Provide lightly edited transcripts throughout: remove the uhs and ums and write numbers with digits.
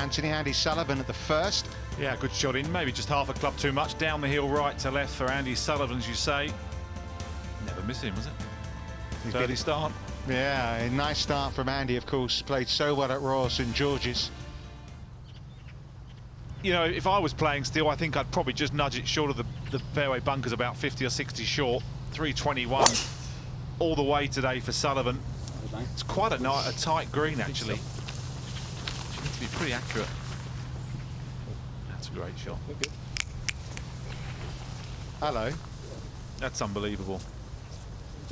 Anthony. Andy Sullivan at the first. Yeah, good shot in. Maybe just half a club too much. Down the hill, right to left for Andy Sullivan, as you say. Never miss him, was it? Early start. Yeah, a nice start from Andy, of course. Played so well at Royal St George's. You know, if I was playing still, I think I'd probably just nudge it short of the fairway bunkers, about 50 or 60 short. 321 all the way today for Sullivan. It's quite a tight green, actually. You need to be pretty accurate. That's a great shot. Hello. That's unbelievable.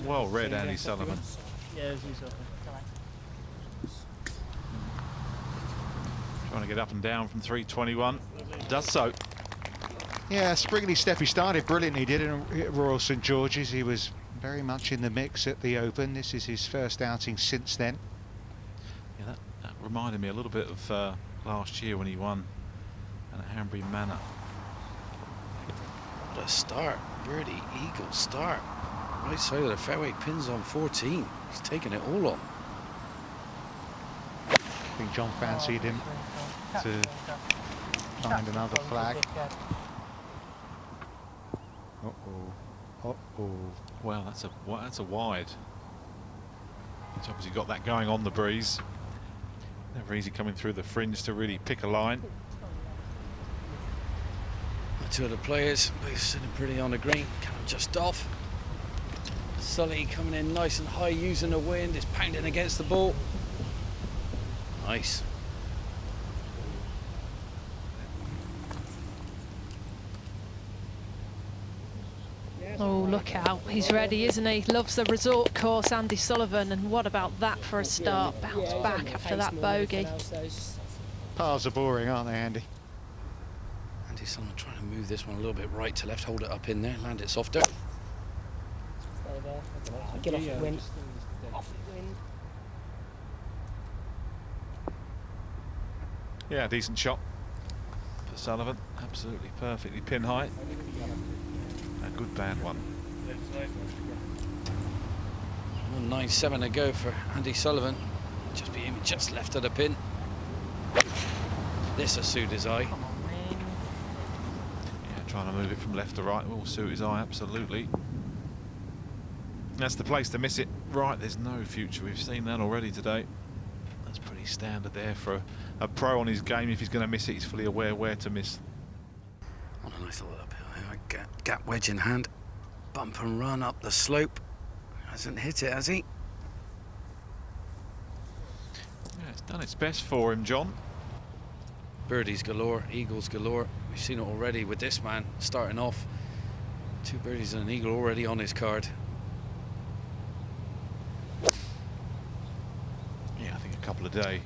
Well read, Andy Sullivan. Trying to get up and down from 321. Does so. Yeah, Spriggly step. He started brilliantly, did at Royal St George's. He was very much in the mix at the Open. This is his first outing since then. Yeah, that reminded me a little bit of last year when he won at Hanbury Manor. What a start. Birdie, eagle start. Right side of the fairway, pins on 14. He's taking it all on. I think John fancied him to find another flag. Uh-oh. Uh-oh. Well, that's a wide. He's obviously got that going on the breeze. Never easy coming through the fringe to really pick a line. Two of the players both sitting pretty on the green. Calum just off. Sully coming in nice and high, using the wind. Is pounding against the ball. Nice. Oh, look out. He's ready, isn't he? Loves the resort course, Andy Sullivan. And what about that for a start? Bounce back after that bogey. Pars are boring, aren't they, Andy? Andy Sullivan trying to move this one a little bit right to left. Hold it up in there. Land it softer. Get off the wind. Off the wind. Yeah, decent shot for Sullivan. Absolutely perfectly pin height. A good bad one. 197 to go for Andy Sullivan. Just left of the pin. This will suit his eye. Yeah, trying to move it from left to right will suit his eye, absolutely. That's the place to miss it. Right, there's no future. We've seen that already today. That's pretty standard there for a pro on his game. If he's going to miss it, he's fully aware where to miss. On a nice little uphill here. Gap wedge in hand. Bump and run up the slope. Hasn't hit it, has he? Yeah, it's done its best for him, John. Birdies galore, eagles galore. We've seen it already with this man starting off. 2 birdies and an eagle already on his card. Yeah, I think a couple a day.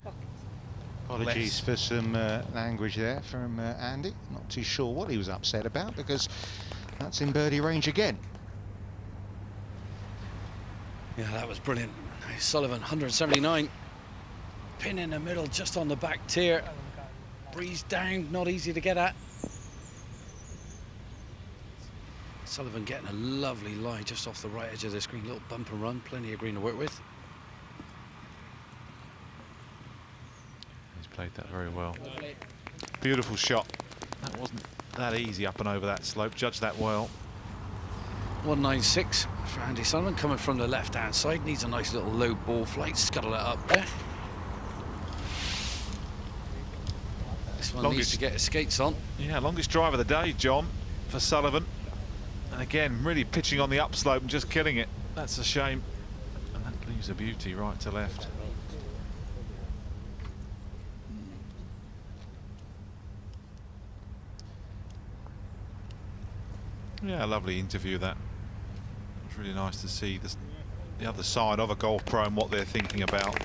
Apologies for some language there from Andy. Not too sure what he was upset about, because that's in birdie range again. Yeah, that was brilliant. Nice. Sullivan, 179. Pin in the middle, just on the back tier. Breeze down, not easy to get at. Sullivan getting a lovely lie just off the right edge of the screen. Little bump and run, plenty of green to work with. He's played that very well. Beautiful shot. That wasn't that easy up and over that slope. Judged that well. 196 for Andy Sullivan, coming from the left-hand side. Needs a nice little low ball flight. Scuttle it up there. This one needs to get his skates on. Yeah, longest drive of the day, John, for Sullivan. And again, really pitching on the upslope and just killing it. That's a shame. And that leaves a beauty right to left. Yeah, lovely interview that. It was really nice to see the other side of a golf pro and what they're thinking about.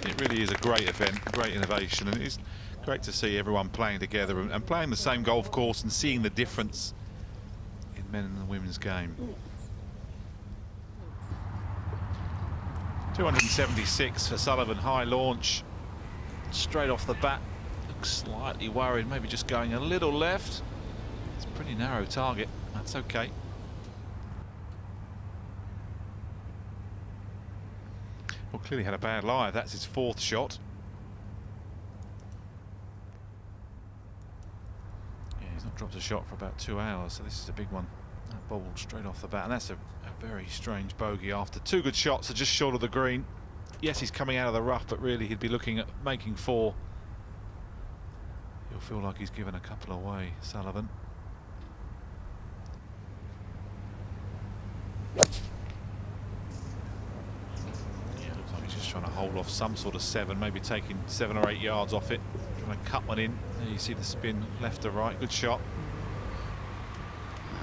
It really is a great event, great innovation, and it's great to see everyone playing together and playing the same golf course and seeing the difference in men and women's game. 276 for Sullivan, high launch. Straight off the bat, looks slightly worried, maybe just going a little left. It's a pretty narrow target, that's okay. Well, clearly had a bad lie. That's his 4th shot. He's not dropped a shot for about 2 hours, so this is a big one. That bobbled straight off the bat, and that's a very strange bogey after 2 good shots are just short of the green. Yes, he's coming out of the rough, but really he'd be looking at making 4. He'll feel like he's given a couple away, Sullivan. Yeah, looks like he's just trying to hold off some sort of 7, maybe taking 7 or 8 yards off it. Trying to cut one in. There you see the spin left to right. Good shot.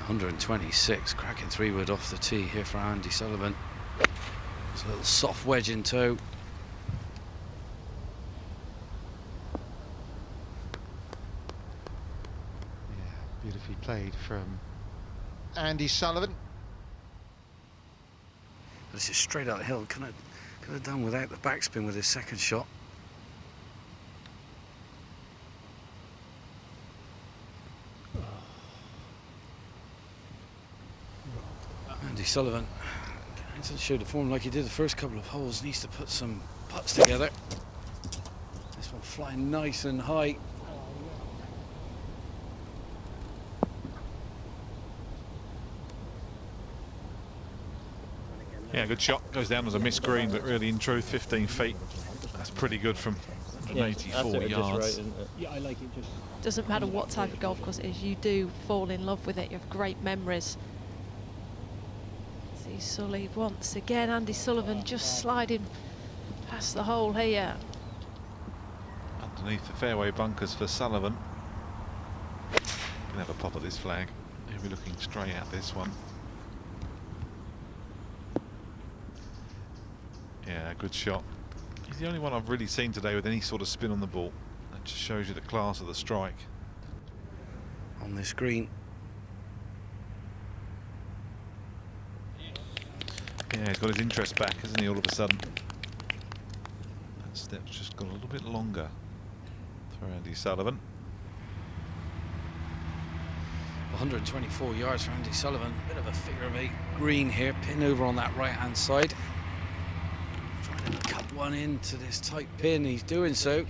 126, cracking 3-wood off the tee here for Andy Sullivan. It's a little soft wedge in tow. Yeah, beautifully played from Andy Sullivan. This is straight up the hill. Could have done without the backspin with his second shot. Andy Sullivan hasn't showed the form like he did the first couple of holes. Needs to put some putts together. This one flying nice and high. Yeah, good shot. Goes down as a missed green, but really in truth 15 feet. That's pretty good from 184 yards. Right, yeah, I like it. Just Doesn't matter what type of golf course it is, you do fall in love with it. You have great memories. See Sully once again. Andy Sullivan just sliding past the hole here. Underneath the fairway bunkers for Sullivan. Can have a pop at this flag. He'll be looking straight at this one. Yeah, good shot. He's the only one I've really seen today with any sort of spin on the ball. That just shows you the class of the strike. On this green. Yeah, he's got his interest back, hasn't he, all of a sudden? That step's just got a little bit longer for Andy Sullivan. 124 yards for Andy Sullivan. Bit of a figure of 8 green here. Pin over on that right hand side. Trying to cut one into this tight pin. He's doing so.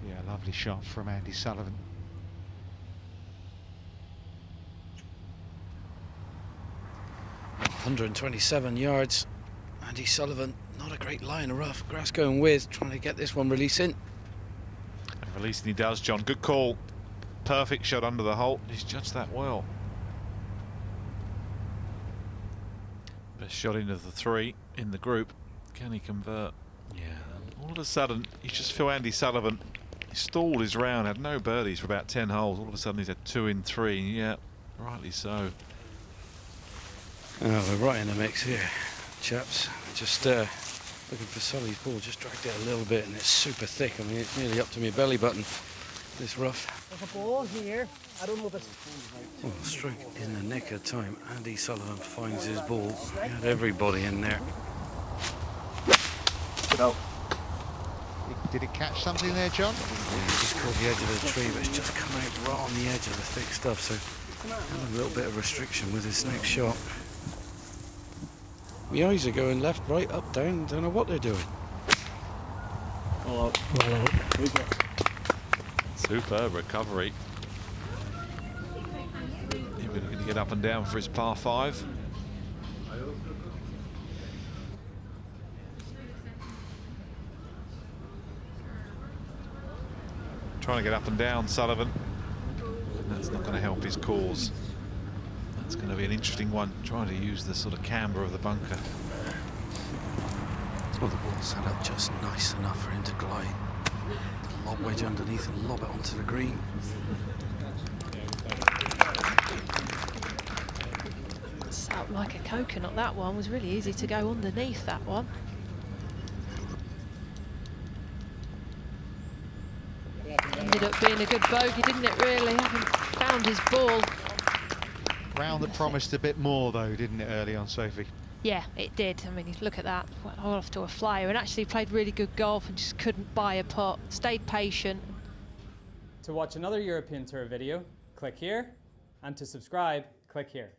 Yeah, lovely shot from Andy Sullivan. Oh, 127 yards. Andy Sullivan, not a great line of rough. Grass going with, trying to get this one releasing. And releasing he does, John. Good call. Perfect shot under the hole. He's judged that well. Best shot into the 3 in the group. Can he convert? Yeah. All of a sudden, you just feel Andy Sullivan. He stalled his round, had no birdies for about 10 holes. All of a sudden, he's had 2 in 3. Yeah, rightly so. Oh, we're right in the mix here, chaps. Just looking for Sully's ball. Just dragged it a little bit, and it's super thick. I mean, it's nearly up to my belly button. This rough. there's a ball here. I don't know if it's. Well, stroke in the nick of time. Andy Sullivan finds his ball. He had everybody in there. Did it catch something there, John? Yeah, he just caught the edge of the tree, but it's just come out right on the edge of the thick stuff. So a little bit of restriction with his next shot. My eyes are going left, right, up, down. Don't know what they're doing. Oh, Superb recovery. He'll be looking to get up and down for his par 5. Trying to get up and down, Sullivan. That's not going to help his cause. That's going to be an interesting one, trying to use the sort of camber of the bunker. Well, the ball's set up just nice enough for him to glide. The lob wedge underneath and lob it onto the green. Sat like a coconut, that one. Was really easy to go underneath, that one. Ended up being a good bogey, didn't it, really? Haven't found his ball. Round that promised a bit more, though, didn't it, early on, Sophie? Yeah, it did. I mean, you look at that, went all off to a flyer, and actually played really good golf and just couldn't buy a putt. Stayed patient. To watch another European Tour video, click here, and to subscribe, click here.